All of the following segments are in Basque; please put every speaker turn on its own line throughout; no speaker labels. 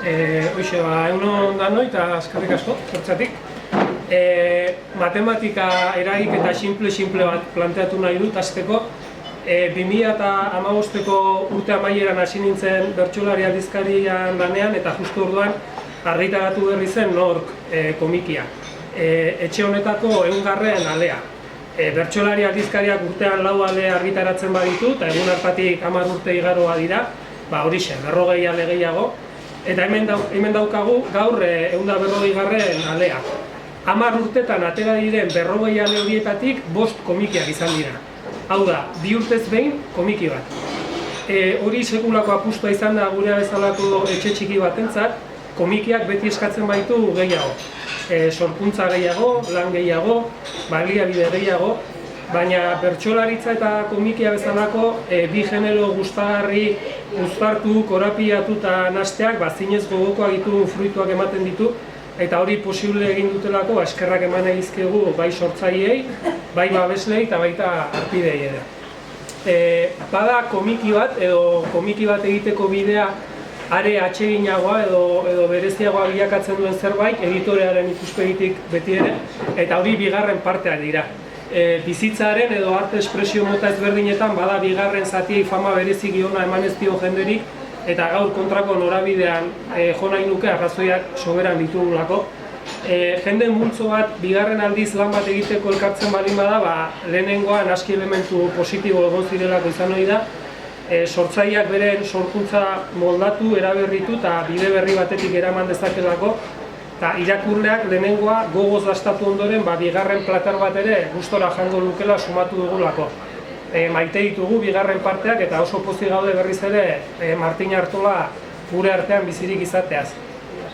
Hoxe, egunon danoi eta eskerrik asko, zertzatik. Matematika eragik eta simple bat planteatu nahi dut hasteko. 2015ko urte amaieran hasi nintzen bertsolari aldizkarian lanean eta justu orduan argitaratu berri zen Nork komikia. Etxe honetako 100. alea. Bertsolari aldizkariak urtean 4 ale argitaratzen baditu eta egun hartatik 10 urte igaroa dira, horixe, 40 ale gehiago. Eta hemen daukagu gaur 140. alea. 10 urtetan atera diren 40 ale horietatik 5 komikiak izan dira. Hau da, 2 urtez behin komiki bat. Hori sekulako apustua izan da gure bezalako etxe txiki batentzat, komikiak beti eskatzen baitu gehiago. Sorkuntza gehiago, lan gehiago, baliabide gehiago, baina bertsolaritza eta komikia bezalako bi genero gustagarri uztartu, korapiatu eta nasteak zinez gogokoak ditu fruituak ematen ditu, eta hori posible egin dutelako eskerrak eman egizkegu bai sortzaileei, bai babeslei eta baita harpidei ere. Bada komiki bat edo komiki bat egiteko bidea are atseginagoa edo bereziagoa bilakatzen duen zerbait editorearen ikuspegitik beti ere, eta hori bigarren parteak dira. Bizitzaren edo arte espresio mota ezberdinetan bada bigarren zatiei fama berezik ona eman ez dio jenderik, eta gaur kontrako norabidean jo nahi nuke arrazoiak soberan ditugulako. Jende multzo bat bigarren aldiz lan bat egiteko elkartzen baldin bada, lehenengoan aski elementu positibo egon zirelako izan ohi da, sortzaileak beren sorkuntza moldatu, eraberritu eta bide berri batetik eraman dezakelako, eta irakurleak lehenengoa gogoz dastatu ondoren bigarren plater bat ere gustora jango lukela sumatu dugulako. Maite ditugu bigarren parteak eta oso pozik gaude berriz ere Martin Artola gure artean bizirik izateaz.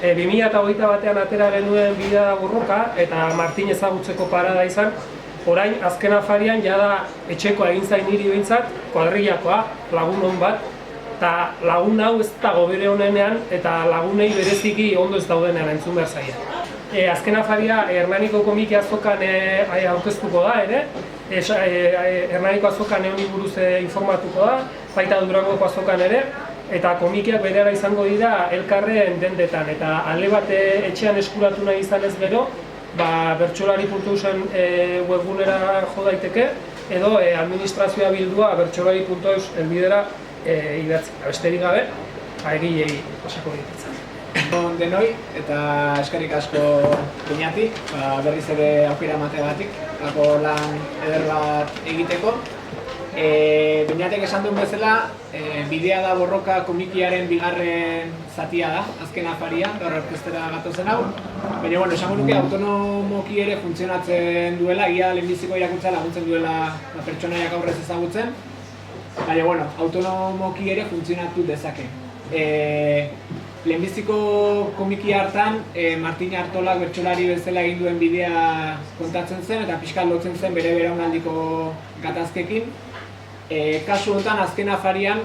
2021an atera genuen Bidea da Borroka eta Martin ezagutzeko parada izan, orain azken afarian jada etxekoa egin zain niri behintzat, kuadrillakoa, lagun hon bat, eta lagun hau ez dago bere honenean eta lagunei bereziki ondo ez daudenean entzun behar zaila. Azken afaria Hernaniko komiki azokan aurkeztuko da ere, Hernaniko azokan honi buruz informatuko da, baita Durangoko azokan ere, eta komikiak berehala izango dira elkarren dendetan, eta ale bat etxean eskuratu nahi izan ez gero, bertsolari.eusen webgunera jo daiteke, edo administrazioa bildua bertsolari.eus elbidera idatzi. Besterik gabe, egilei pasako ditutzen.
Denoi eta eskerrik asko Beñati, berriz ere aukera emateagatik, lan eder bat egiteko. Beñatek esan duen bezala, Bidea da Borroka komikiaren bigarren zatia da, azken afaria, gaur orkestera gatozen hau. Baina, esango nuke autonomoki ere funtzionatzen duela, lehenbiziko irakurtza laguntzen duela pertsonaiak aurrez ezagutzen. Baina, autonomoki ere funtzionatu dezake. Lehenbiziko komiki hartan, Martin Artolak bertsolari bezala egin duen bidea kontatzen zen eta pixka lotzen zen bere belaunaldiko gatazkekin. Kasu honetan, azken afarian,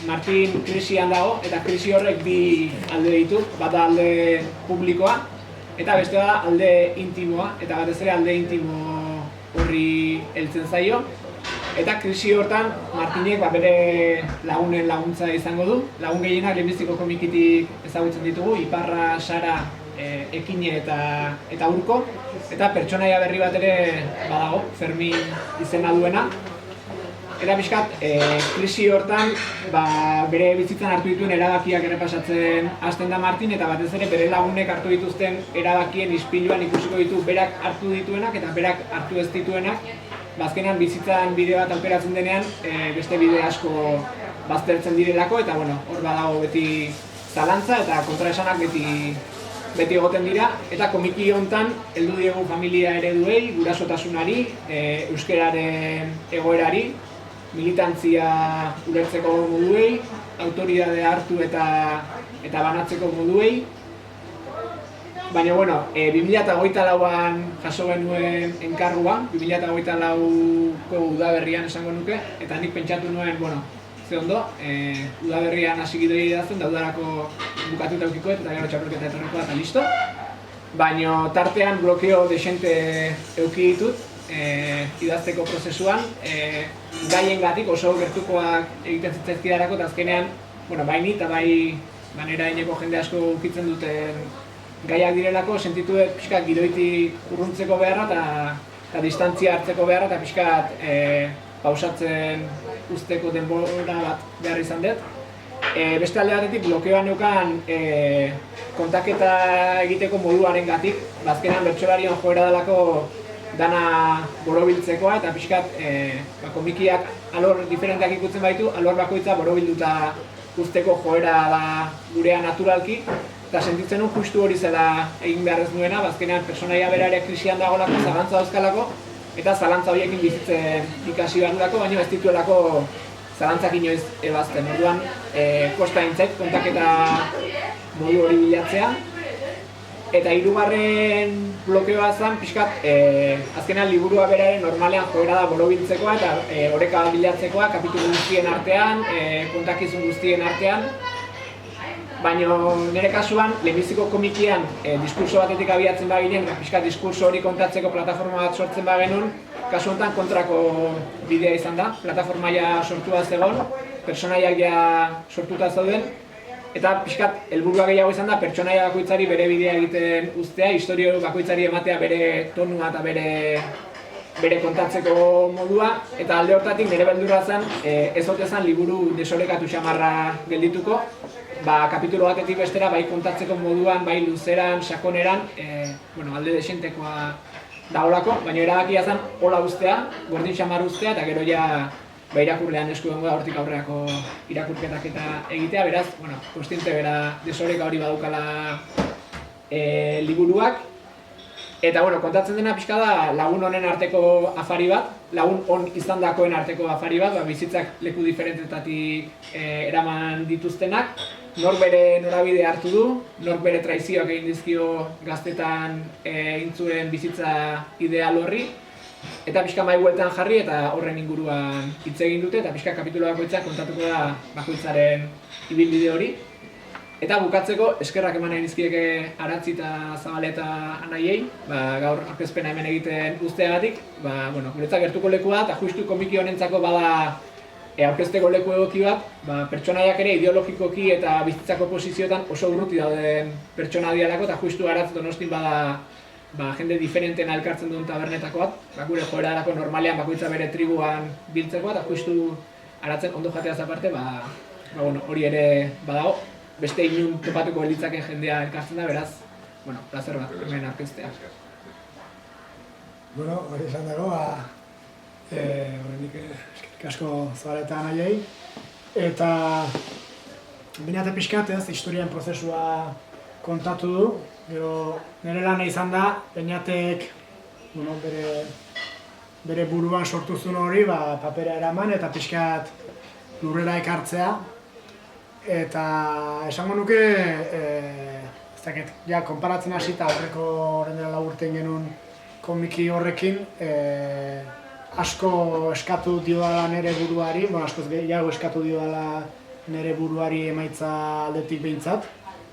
Martin krisian dago eta krisi horrek bi alde ditu, bata alde publikoa eta beste da alde intimoa, eta batez ere alde intimo horri heltzen zaio. Eta krisi hortan Martinek bere lagunen laguntza izango du. Lagun gehienak lehenbiziko komikitik ezagutzen ditugu, Iparra, Sara, Ekine eta Urko. Eta pertsonaia berri bat ere badago, Fermin izena duena. Eta pixkat, krisi hortan bere bizitzan hartu dituen erabakiak errepasatzen hasten da Martin, eta batez ere bere lagunek hartu dituzten erabakien ispiluan ikusiko ditu berak hartu dituenak eta berak hartu ez dituenak. Azkenean bizitzan bide bat aukeratzen denean, beste bide asko baztertzen direlako, eta hor badago beti zalantza eta kontraesanak beti egoten dira. Eta komiki honetan, heldu diegu familia ereduei, gurasotasunari, euskararen egoerari, militantzia ulertzeko moduei, autoridadea hartu eta banatzeko moduei. Baina, 2024an jaso genuen enkargua, 2024ko udaberrian esango nuke, eta nik pentsatu nuen, ze ondo, udaberrian hasi gidoi idazten, da udarako bukatuta eukiko eta gero txapelketa etorriko eta listo. Baina tartean blokeo desente euki ditut idazteko prozesuan, gaiengatik oso gertukoak egiten zitzaizkidarako, eta azkenean, bai ni eta bai ganera ineko jende asko ukitzen duten gaiak direlako, sentitu dut pixkat gidoitik urruntzeko beharra eta distantzia hartzeko beharra eta pixkat pausatzen usteko denbora bat behar izan dut. Beste alde batetik blokeoan neukan kontaketa egiteko moduaren gatik, bazkenean bertsolarion joera delako dana borobiltzekoa eta pixkat komikiak alor diferenteak ikutzen baitu, alor bakoitza borobilduta usteko joera da gurea naturalki eta sentitzen nun justu hori zela egin behar ez nuena, bazkenean personaia bera ere krisian dagoelako, zalantza dauzkalako eta zalantza horiekin bizitzen ikasi behar dudako, baina ez dituelako zalantzak inoiz ebazten. Orduan, kosta intzait kontaketa modu hori bilatzea. Eta hirugarren blokeoa zen, pixkat, azkenean liburua beraren normalean joera da borobiltzekoa eta oreka bilatzekoa, kapitulu guztien artean, kontakizun guztien artean. Baina nire kasuan, lehenbiziko komikian diskurso batetik abiatzen baginen, pixkat diskurso hori kontatzeko plataforma bat sortzen bagenun, kasu honetan kontrako bidea izan da. Plataformaia sortua zegoen, pertsonaiak ja sortuta zauden, eta pixkat helburua gehiago izan da pertsonaia bakoitzari bere bidea egiten uztea, historio bakoitzari ematea bere tonua eta bere kontatzeko modua, eta alde hortatik nire beldurra zen ez ote zen liburu desorekatu xamarra geldituko, kapitulu batetik bestera bai kontatzeko moduan, bai luzeran, sakoneran, alde desentekoa dagoelako, baina erabakia zen hola ustea, gordin xamar ustea, eta gero ja irakurlean esku egongo da hortik aurreako irakurketak eta egitea, beraz, kontziente bera desoreka hori badukala liburuak. Eta kontatzen dena pixka da lagun honen arteko afari bat, lagun hon izandakoen arteko afari bat, bizitzak leku diferentetatik eraman dituztenak, nor bere norabide hartu du, nor bere traizioak egin dizkio gaztetan egin zuen bizitza ideal horri, eta pixka mai bueltan jarri eta horren inguruan hitz egin dute, eta pixka kapitulu bakoitzak kontatuko da bakoitzaren ibilbide hori. Eta bukatzeko, eskerrak eman nahi nizkieke Aratzi eta Zabale eta Anaiei, gaur aurkezpena hemen egiten uzteagatik, guretzak gertuko lekua eta justu komiki honentzako bada aurkezteko leku egoki bat, pertsonaiak ere ideologikoki eta bizitzako posizioetan oso urruti dauden pertsona dialako, eta justu Aratz Donostin bada jende diferenten elkartzen duen tabernetako bat, gure joerarako normalean bakoitza bere tribuan biltzeko, eta justu Aratzen ondo jateaz aparte, hori ere badago. Beste inun topatuko elitzaken jendea elkartzen da, beraz, plazer bat, hemen aurkeztea.
Hori esan dago, horrenik eskerrik asko Zabale eta Anaiei. Eta binate pixkat ez, historiaren prozesua kontatu du. Gero nire lana izan da, Beñatek bere buruan sortu zuen hori, papera eraman eta pixkat lurrera ekartzea. Eta esango nuke, ez dakit, konparatzen hasita aurreko horren dela 4 urte genuen komiki horrekin, asko eskatu diodala nire buruari, askoz gehiago eskatu diodala nire buruari emaitza aldetik behintzat.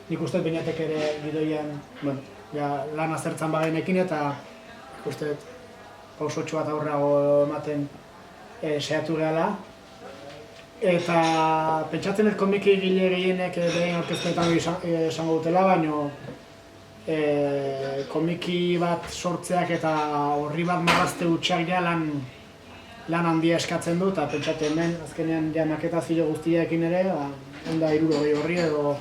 Nik uste Beñatek ere gidoian lan azertzan bagenekin eta ikuste pausotxo bat aurrago ematen saiatu gehala. Eta pentsatzen ez komiki egile gehienek behin aurkezpenetan esango dutela, baina komiki bat sortzeak eta horri bat marrazte hutsak lan handia eskatzen du, eta pentsatzen hemen azkenean maketazio guztiaekin ere, onda 60 horri edo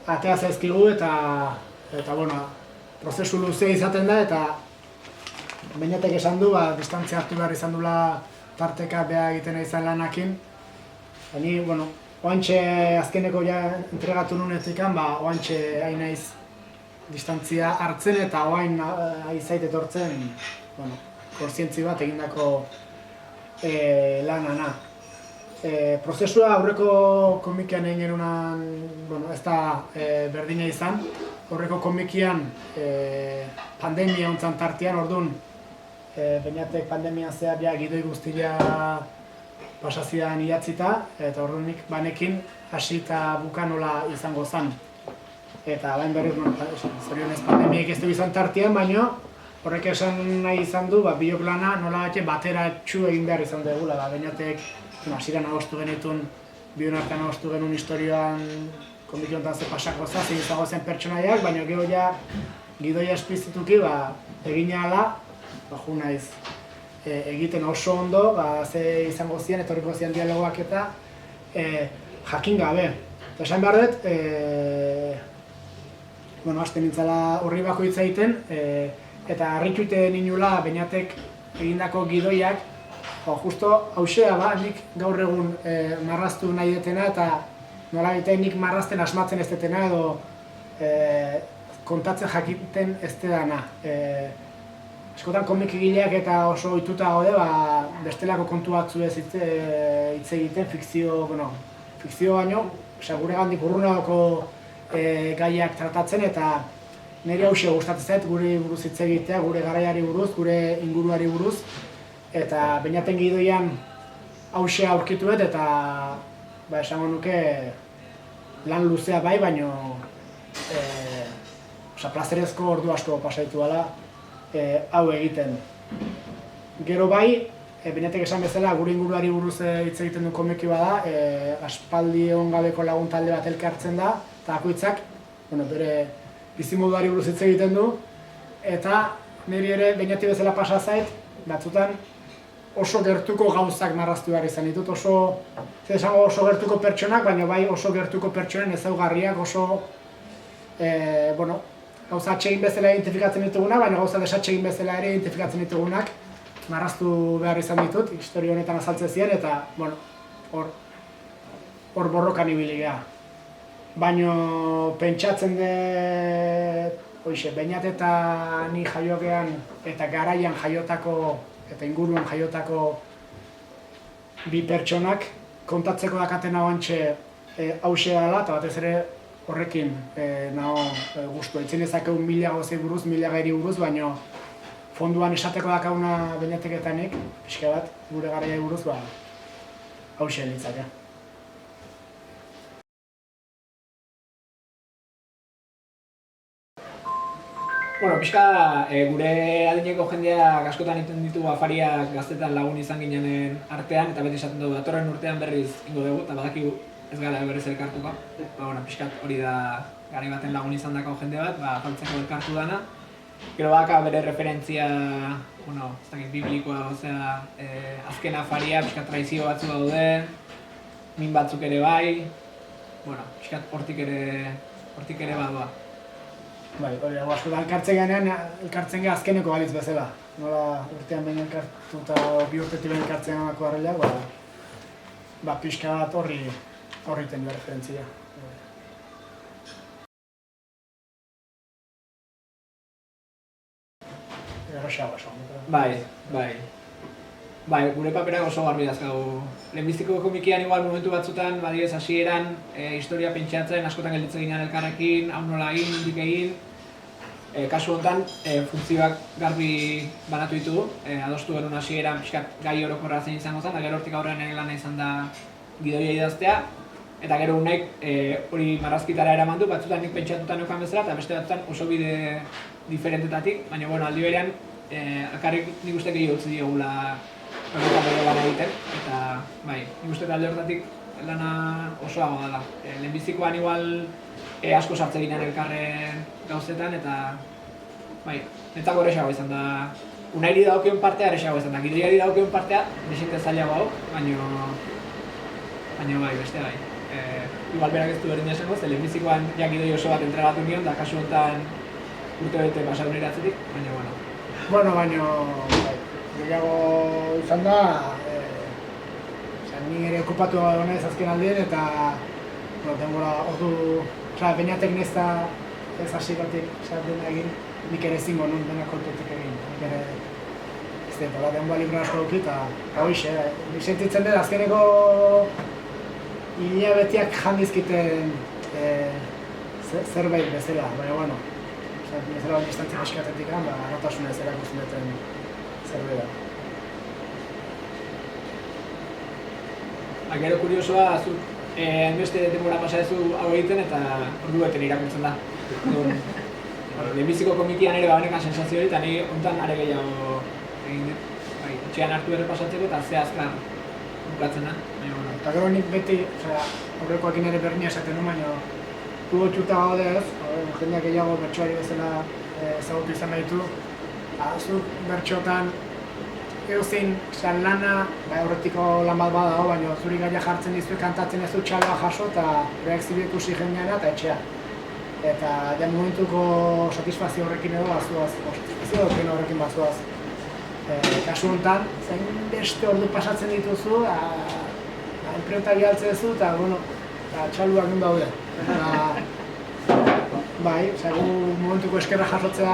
atea zaizkigu eta prozesu luzea izaten da, eta Beñatek esan du, distantzia hartu behar izan dula tarteka beha egiten izan lanakin. Ni, oantxe azkeneko entregatu nunetikan, oantxe hain naiz distantzia hartzen eta oain aizait etortzen kontzientzi bat egindako lanana. Prozesua aurreko komikian egin genunan, ez da berdina izan. Aurreko komikian pandemia hontzan tartean, orduan Beñatek pandemian zehar gidoi guztia pasazidan idatzita, eta orduanik banekin hasi eta buka nola izango zen. Eta bain berriz, zorionez pandemiak ez du izan tartean, baina horrek esan nahi izan du, biok lana nola batera txu egin behar izan dugula. Beñatek hasieran adostu genituen bion artean adostu genuen historioan komiki honetan ze pasako zein izago zen pertsonaiak, baina gero ja gidoia esplizituki egin ahala, jo naiz egiten oso ondo, ze izango ziren, etorriko ziren dialogoak eta jakin gabe. Eta esan behar dut, hasten nintzala horri bakoitza egiten, eta harrituite ninula Beñatek egindako gidoiak, justo hausea nik gaur egun marraztu nahi detena eta nola egiten nik marrazten asmatzen ez detena edo kontatzen jakiten ez dena. Eskotan komik egileak eta oso ohituta gaude, bestelako kontu batzuez hitz egiten, fikzio baino, gure gandik urrunagoko gaiak tratatzen eta niri hauxe gustatzen zait gure buruz hitz egitea, gure garaiari buruz, gure inguruari buruz. Eta Beñaten gidoian hauxe aurkitu dut eta esango nuke lan luzea bai, baino plazerezko ordu asko pasaitu dela hau egiten. Gero bai, Beñatek esan bezala gure inguruari buruz hitz egiten du komiki bada, aspaldi egon gabeko lagun talde bat elkartzen da, eta bakoitzak bere bizimoduari buruz hitz egiten du, eta niri ere Beñati bezala pasa zait, batzutan oso gertuko gauzak marraztu behar izan ditut, oso gertuko pertsonak, baina bai oso gertuko pertsonen ezaugarriak, oso gauza atsegin bezala identifikatzen ditugunak, baina gauza desatsegin bezala ere identifikatzen ditugunak marraztu behar izan ditut, historia honetan azaltzen ziren, eta hor borrokan ibili geha. Baina pentsatzen dut, Beñat eta ni jaiokean eta garaian jaiotako eta inguruan jaiotako bi pertsonak kontatzeko dakaten hauantxe hauxe dela, eta batez ere horrekin nago gustua. Itzen ezakegu mila gauzei buruz, mila gairi buruz, baina fonduan esateko dakaguna Beñatek eta nik, pixka bat, gure garaiai buruz, hauxe litzake.
Pixka gure adineko jendea askotan egiten ditu afariak gaztetan lagun izan ginen artean, eta beti esaten dugu datorren urtean berriz ingo dugu, eta badakigu ez gara berriz elkartuko. Pixkat hori da garai baten lagun izan dako jende bat, jaltzeko elkartu dana. Gero badaka bere referentzia, ez dakit biblikoa, azken afaria, pixkat traizio batzu daude, min batzuk ere bai, pixkat hortik ere badua.
Bai, asko da elkartzen geha azkeneko balitz bezala. Nola urtean behin elkartu eta bi urtetik behin elkartzen ganako harrela, pixka bat horri tenio referentzia. Erraxago esan.
Bai, gure paperak oso garbi dazkagu. Lehenbiziko komikian igual momentu batzutan, badibez hasieran, historia pentsatzen, askotan gelditzen ginen elkarrekin, hau nola egin, indik egin. Kasu honetan, funtzioak garbi banatu ditugu, adostu genuen hasieran pixkat gai orokorra zein izango zen, eta gero hortik aurrean ere lana izan da gidoia idaztea. Eta gero unek hori marrazkitara eraman du, batzutan nik pentsatuta neukan bezala, eta beste batzutan oso bide diferentetatik, baina aldi berean, akarrik nik uste gehiago utzi diogula horretan bere lana egiten, eta nik uste alde horretatik lana osoagoa da. Lehenbizikoan igual asko sartze ginen elkarren gauzetan, eta netzako erresago izan da. Unairi daukion partea erresago izan da, gidoiari daukion partea desinte zailago hau, baina beste bai. Igual berak ez du berdin esango, ze lehenbizikoan gidoi oso bat entregatu nion, da kasu honetan urte pasatu nire atzetik, baina
gehiago izan da, ni ere okupatu honez azken aldien eta denbora ordu, Beñatek nezta ez hasieratik dena egin, nik ere ezingo nun dena kontutik egin. Nik ere ez dut, denbora libra asko duki eta hoxe, nik sentitzen dut azkeneko hilabetiak jandizkiten zerbait bezala, baina bezala distantzia eskatetik arrotasuna ez erakusten duten zerbait.
Gero kuriosoa, zuk hainbeste denbora pasa duzu hau egiten eta ordu beten irakurtzen da. Lehenbiziko komikian ere banekan sensazio hori eta nire honetan are gehiago egin dut. Etxean hartu ere pasatzeko eta ze azkar bukatzen da.
Eta gero nik beti, horrekoakin ere berdina esaten nuen, baina gu otxuta gaude ez, jendeak gehiago bertsoari bezala ezagutu izan baitu. Zuk bertxotan euzein lana, aurretiko lan bat badago, baina zuri gaia jartzen dizu kantatzen ez du txaloa jaso eta reakzibio ikusi jendeana eta etxea. Eta momentuko satisfazio horrekin edo bazuaz, satisfazio horrekin bazuaz. Kasu honetan, zain beste ordu pasatzen dituzu, enprenta bialtzen duzu eta txaluak nun daude. Bai, gu momentuko eskerra jasotzea,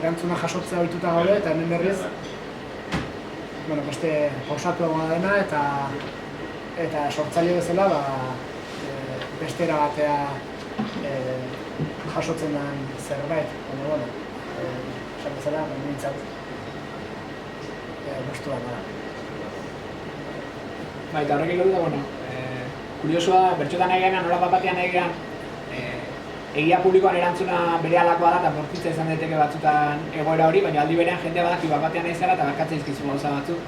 erantzuna jasotzea ohituta gaude eta hemen berriz beste pausatuagoa dena eta sortzaile bezala beste era batea jasotzen den zerbait, esan bezala, nintzat gustua da.
Eta horrekin lotu da, kuriosua, bertxotan egean, nola batean egean, egia publikoan erantzuna bere alakoa da eta bortitza izan daiteke batzutan egoera hori, baina aldi berean jendea badaki batean naizela eta barkatzen izkizu gauza batzuk.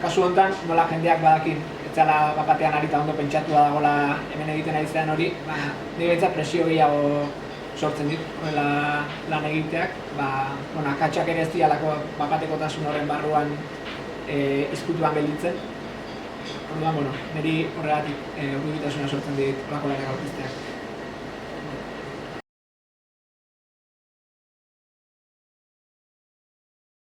Kasu honetan, nola jendeak badakin, etzala batean arita ondo pentsatua dagoela hemen egiten aizean hori, nire behintzat presio gehiago sortzen dit, horrela lan egiteak, akatsak ere ez dialako bapatekotasun horren barruan izkutuan gelditzen. Orduan, niri horregatik urrubitasuna sortzen dit horrako lanak aurkezteak.